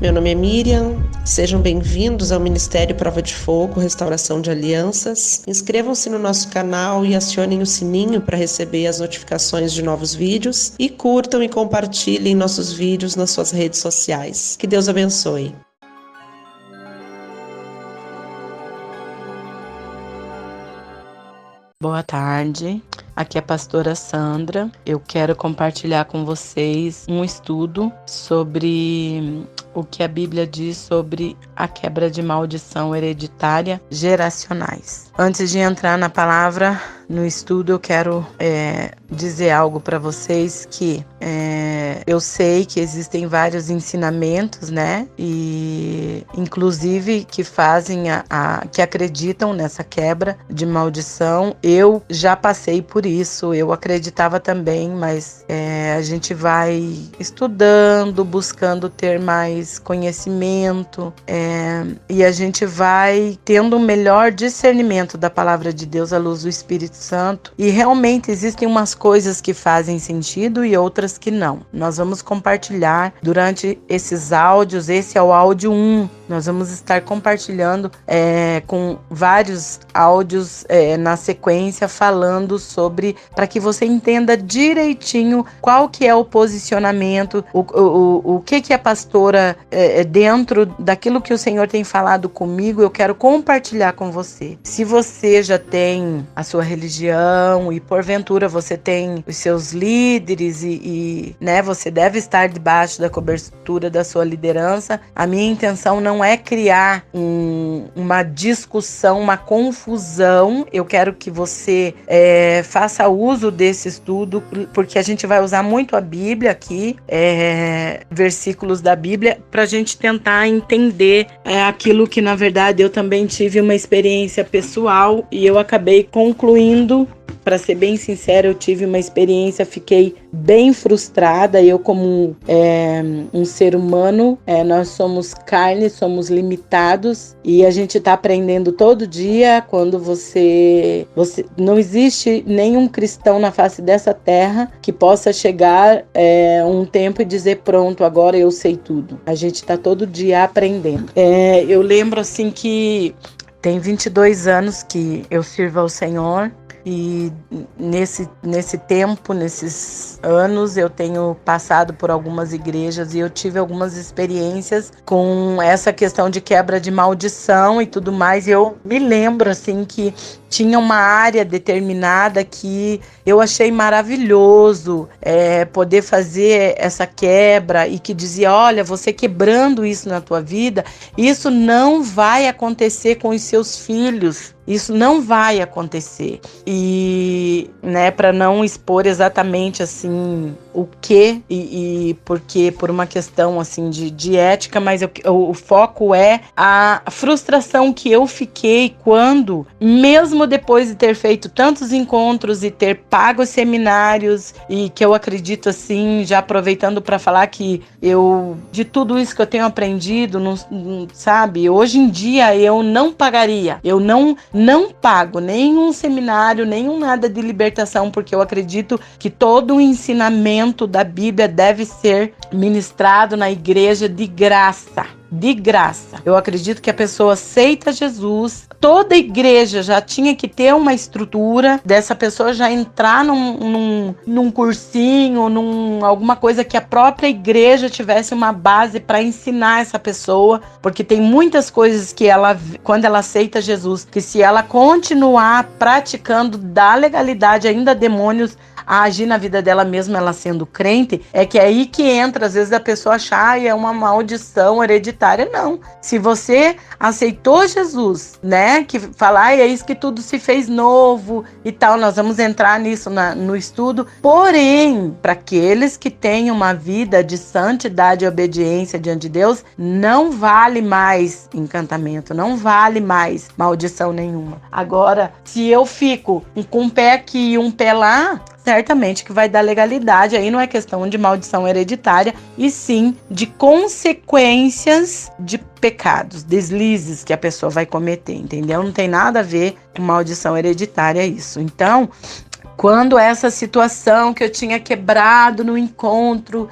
Meu nome é Miriam, sejam bem-vindos ao Ministério Prova de Fogo, Restauração de Alianças. Inscrevam-se no nosso canal e acionem o sininho para receber as notificações de novos vídeos e curtam e compartilhem nossos vídeos nas suas redes sociais. Que Deus abençoe. Boa tarde, aqui é a pastora Sandra. Eu quero compartilhar com vocês um estudo sobre o que a Bíblia diz sobre a quebra de maldição hereditária geracionais. Antes de entrar na palavra, no estudo, eu quero dizer algo para vocês que eu sei que existem vários ensinamentos, né? E inclusive que fazem que acreditam nessa quebra de maldição. Eu já passei por isso, eu acreditava também, mas a gente vai estudando, buscando ter mais conhecimento e a gente vai tendo um melhor discernimento da palavra de Deus à luz do Espírito Santo. E realmente existem umas coisas que fazem sentido e outras que não. Nós vamos compartilhar durante esses áudios, esse é o áudio 1. Nós vamos estar compartilhando com vários áudios na sequência, falando sobre, para que você entenda direitinho qual que é o posicionamento, o que a pastora, dentro daquilo que o Senhor tem falado comigo, eu quero compartilhar com você. Se você já tem a sua religião e porventura você tem os seus líderes né, você deve estar debaixo da cobertura da sua liderança, a minha intenção não é criar uma discussão, uma confusão. Eu quero que você faça uso desse estudo, porque a gente vai usar muito a Bíblia aqui, versículos da Bíblia, para a gente tentar entender aquilo que, na verdade, eu também tive uma experiência pessoal e eu acabei concluindo. Para ser bem sincera, eu tive uma experiência, fiquei bem frustrada. Eu, como um ser humano, nós somos carne, somos limitados e a gente está aprendendo todo dia. Quando você não existe nenhum cristão na face dessa terra que possa chegar um tempo e dizer pronto, agora eu sei tudo. A gente está todo dia aprendendo. Eu lembro assim que tem 22 anos que eu sirvo ao Senhor. E nesse tempo, nesses anos, eu tenho passado por algumas igrejas e eu tive algumas experiências com essa questão de quebra de maldição e tudo mais. E eu me lembro assim que tinha uma área determinada que eu achei maravilhoso poder fazer essa quebra e que dizia, olha, você quebrando isso na tua vida, isso não vai acontecer com os seus filhos. Isso não vai acontecer. E, né, para não expor exatamente assim o que e porque por uma questão assim de ética, mas o foco é a frustração que eu fiquei quando, mesmo depois de ter feito tantos encontros e ter pago os seminários, e que eu acredito assim, já aproveitando para falar que de tudo isso que eu tenho aprendido, sabe, hoje em dia eu não pagaria, eu não pago nenhum seminário, nenhum nada de libertação, porque eu acredito que todo o ensinamento da Bíblia deve ser ministrado na igreja de graça. De graça. Eu acredito que a pessoa aceita Jesus. Toda igreja já tinha que ter uma estrutura dessa pessoa já entrar num cursinho, alguma coisa que a própria igreja tivesse uma base para ensinar essa pessoa, porque tem muitas coisas que quando ela aceita Jesus, que se ela continuar praticando, dá legalidade ainda a demônios a agir na vida dela mesmo, ela sendo crente, é que é aí que entra, às vezes, a pessoa achar é uma maldição hereditária. Não. Se você aceitou Jesus, né, que falar é isso que tudo se fez novo e tal, nós vamos entrar nisso no estudo. Porém, para aqueles que têm uma vida de santidade e obediência diante de Deus, não vale mais encantamento, não vale mais maldição nenhuma. Agora, se eu fico com um pé aqui e um pé lá, certamente que vai dar legalidade. Aí não é questão de maldição hereditária, e sim de consequências de pecados, deslizes que a pessoa vai cometer, entendeu? Não tem nada a ver com maldição hereditária isso. Então, quando essa situação que eu tinha quebrado no encontro,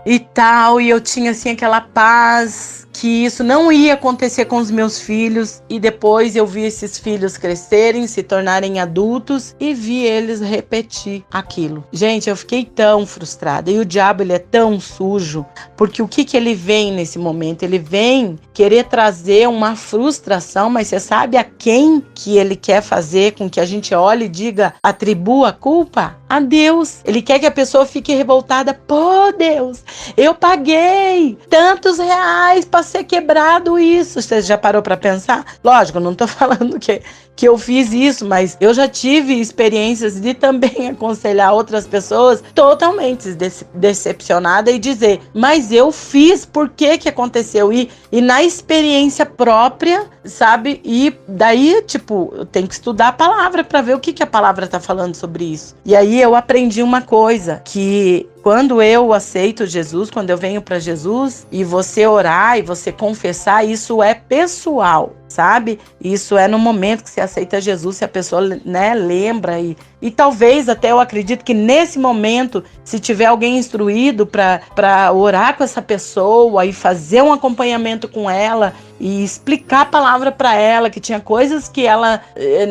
e tal, e eu tinha assim aquela paz que isso não ia acontecer com os meus filhos, e depois eu vi esses filhos crescerem, se tornarem adultos e vi eles repetir aquilo. Gente, eu fiquei tão frustrada. E o diabo, ele é tão sujo, porque o que ele vem nesse momento? Ele vem querer trazer uma frustração, mas você sabe a quem que ele quer fazer com que a gente olhe e diga, atribua a culpa? A Deus. Ele quer que a pessoa fique revoltada. Pô, Deus, eu paguei tantos reais para ser quebrado isso. Você já parou para pensar? Lógico, eu não tô falando que eu fiz isso, mas eu já tive experiências de também aconselhar outras pessoas totalmente decepcionada e dizer, mas eu fiz, por que que aconteceu? E na experiência própria, sabe? E daí, tipo, eu tenho que estudar a palavra para ver o que a palavra tá falando sobre isso. E aí eu aprendi uma coisa, que quando eu aceito Jesus, quando eu venho para Jesus e você orar e você confessar, isso é pessoal, sabe? Isso é no momento que você aceita Jesus, se a pessoa, né, lembra e talvez até eu acredito que nesse momento, se tiver alguém instruído para orar com essa pessoa e fazer um acompanhamento com ela e explicar a palavra para ela, que tinha coisas que ela,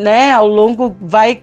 né, ao longo vai...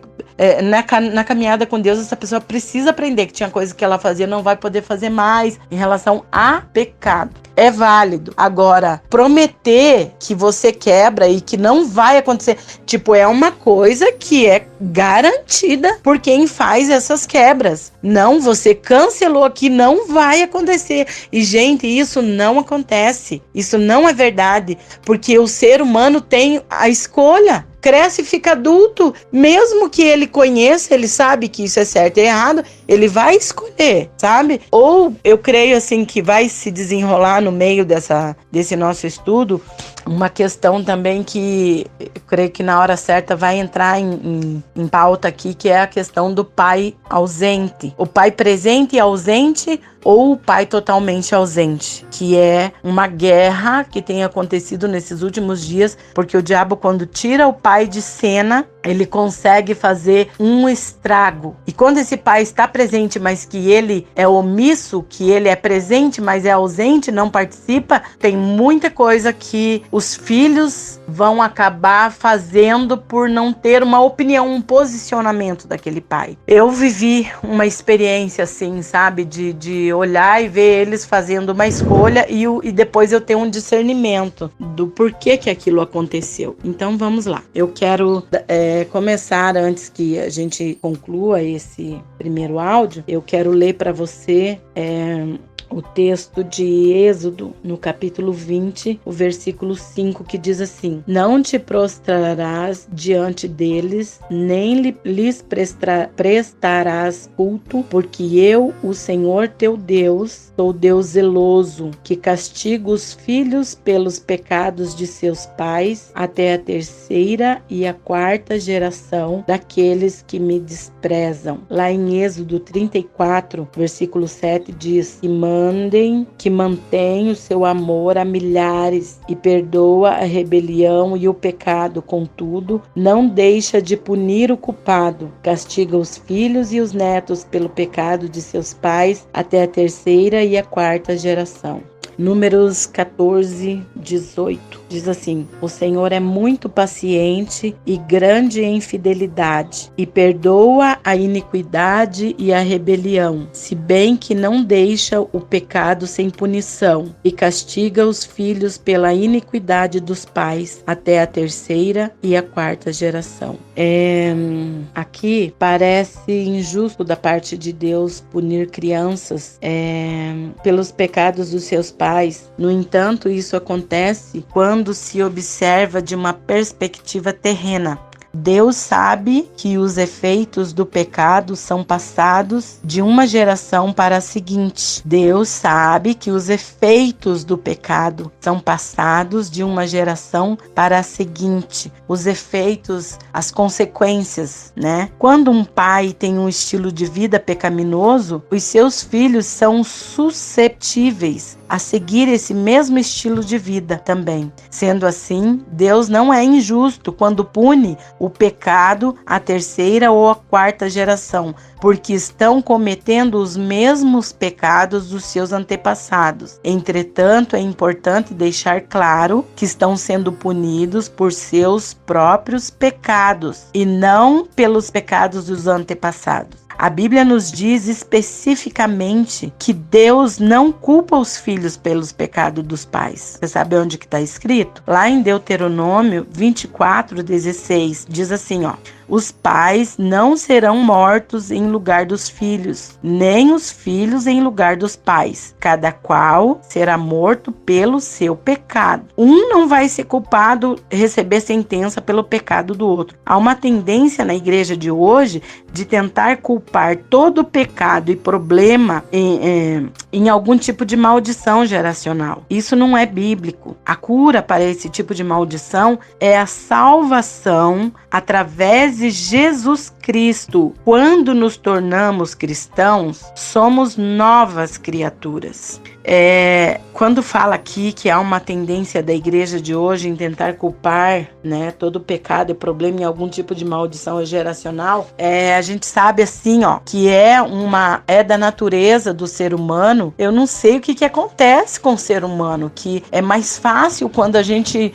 na caminhada com Deus, essa pessoa precisa aprender que tinha coisa que ela fazia, não vai poder fazer mais em relação a pecado. É válido. Agora, prometer que você quebra e que não vai acontecer, tipo, é uma coisa que é garantida por quem faz essas quebras. Não, você cancelou aqui, não vai acontecer. E, gente, isso não acontece. Isso não é verdade, porque o ser humano tem a escolha. Cresce e fica adulto, mesmo que ele conheça, ele sabe que isso é certo e errado, ele vai escolher, sabe? Ou eu creio assim que vai se desenrolar no meio desse nosso estudo uma questão também que eu creio que na hora certa vai entrar em pauta aqui, que é a questão do pai ausente. O pai presente e ausente ou o pai totalmente ausente, que é uma guerra que tem acontecido nesses últimos dias, porque o diabo, quando tira o pai de cena, ele consegue fazer um estrago. E quando esse pai está presente, mas que ele é omisso, que ele é presente, mas é ausente, não participa, tem muita coisa que os filhos vão acabar fazendo por não ter uma opinião, um posicionamento daquele pai. Eu vivi uma experiência assim, sabe, de olhar e ver eles fazendo uma escolha e depois eu ter um discernimento do porquê que aquilo aconteceu. Então vamos lá. Eu quero começar, antes que a gente conclua esse primeiro áudio, eu quero ler para você o texto de Êxodo, no capítulo 20, o versículo 5, que diz assim: não te prostrarás diante deles, nem lhes prestarás culto, porque eu, o Senhor teu Deus, sou Deus zeloso, que castigo os filhos pelos pecados de seus pais, até a 3ª e a 4ª geração daqueles que me desprezam. Lá em Êxodo 34, versículo 7, diz: que mantém o seu amor a milhares e perdoa a rebelião e o pecado, contudo, não deixa de punir o culpado, castiga os filhos e os netos pelo pecado de seus pais até a 3ª e a 4ª geração. Números 14, 18. Diz assim: o Senhor é muito paciente e grande em fidelidade, e perdoa a iniquidade e a rebelião, se bem que não deixa o pecado sem punição, e castiga os filhos pela iniquidade dos pais até a 3ª e a 4ª geração. Aqui parece injusto da parte de Deus punir crianças pelos pecados dos seus pais. No entanto, isso acontece quando se observa de uma perspectiva terrena. Deus sabe que os efeitos do pecado são passados de uma geração para a seguinte. Deus sabe que os efeitos do pecado são passados de uma geração para a seguinte. Os efeitos, as consequências, né? Quando um pai tem um estilo de vida pecaminoso, os seus filhos são suscetíveis a seguir esse mesmo estilo de vida também. Sendo assim, Deus não é injusto quando pune o pecado à terceira ou à quarta geração, porque estão cometendo os mesmos pecados dos seus antepassados. Entretanto, é importante deixar claro que estão sendo punidos por seus próprios pecados e não pelos pecados dos antepassados. A Bíblia nos diz especificamente que Deus não culpa os filhos pelos pecados dos pais. Você sabe onde que está escrito? Lá em Deuteronômio 24:16, diz assim, ó: os pais não serão mortos em lugar dos filhos, nem os filhos em lugar dos pais. Cada qual será morto pelo seu pecado. Um não vai ser culpado, receber sentença pelo pecado do outro. Há uma tendência na igreja de hoje de tentar culpar todo o pecado e problema em algum tipo de maldição geracional. Isso não é bíblico. A cura para esse tipo de maldição é a salvação através de Jesus Cristo. Quando nos tornamos cristãos, somos novas criaturas. Quando fala aqui que há uma tendência da igreja de hoje em tentar culpar, né, todo pecado e problema em algum tipo de maldição geracional, a gente sabe assim, ó, que é da natureza do ser humano. Eu não sei o que acontece com o ser humano, que é mais fácil quando a gente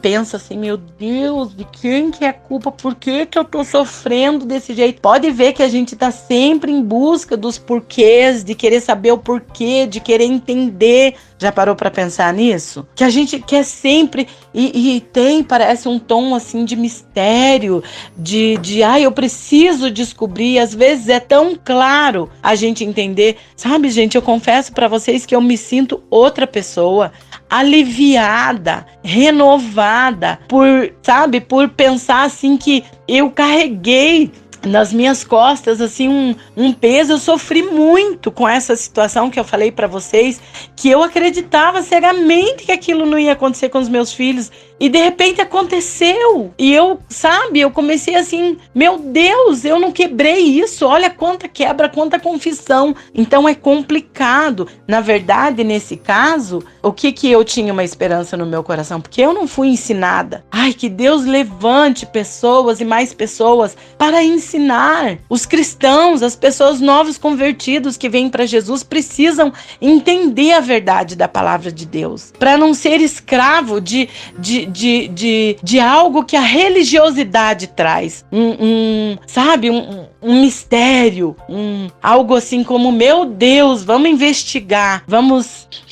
pensa assim, meu Deus, de quem que é a culpa? Por que eu tô sofrendo desse jeito? Pode ver que a gente tá sempre em busca dos porquês, de querer saber o porquê, de querer entender. Já parou para pensar nisso? Que a gente quer sempre e parece um tom assim de mistério, de eu preciso descobrir. Às vezes é tão claro a gente entender. Sabe, gente, eu confesso para vocês que eu me sinto outra pessoa, aliviada, renovada, por pensar assim que eu carreguei nas minhas costas assim um peso. Eu sofri muito com essa situação que eu falei para vocês, que eu acreditava cegamente que aquilo não ia acontecer com os meus filhos, e de repente aconteceu. E eu comecei assim, meu Deus, eu não quebrei isso, olha quanta quebra, quanta confissão. Então é complicado. Na verdade, nesse caso, o que eu tinha uma esperança no meu coração, porque eu não fui ensinada. Que Deus levante pessoas e mais pessoas para ensinar. Os cristãos, as pessoas novos convertidos que vêm para Jesus precisam entender a verdade da palavra de Deus, para não ser escravo de algo que a religiosidade traz, um mistério, algo assim como, meu Deus, vamos investigar,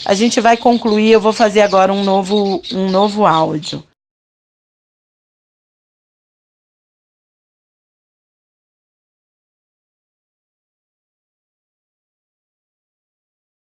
a gente vai concluir. Eu vou fazer agora um novo áudio.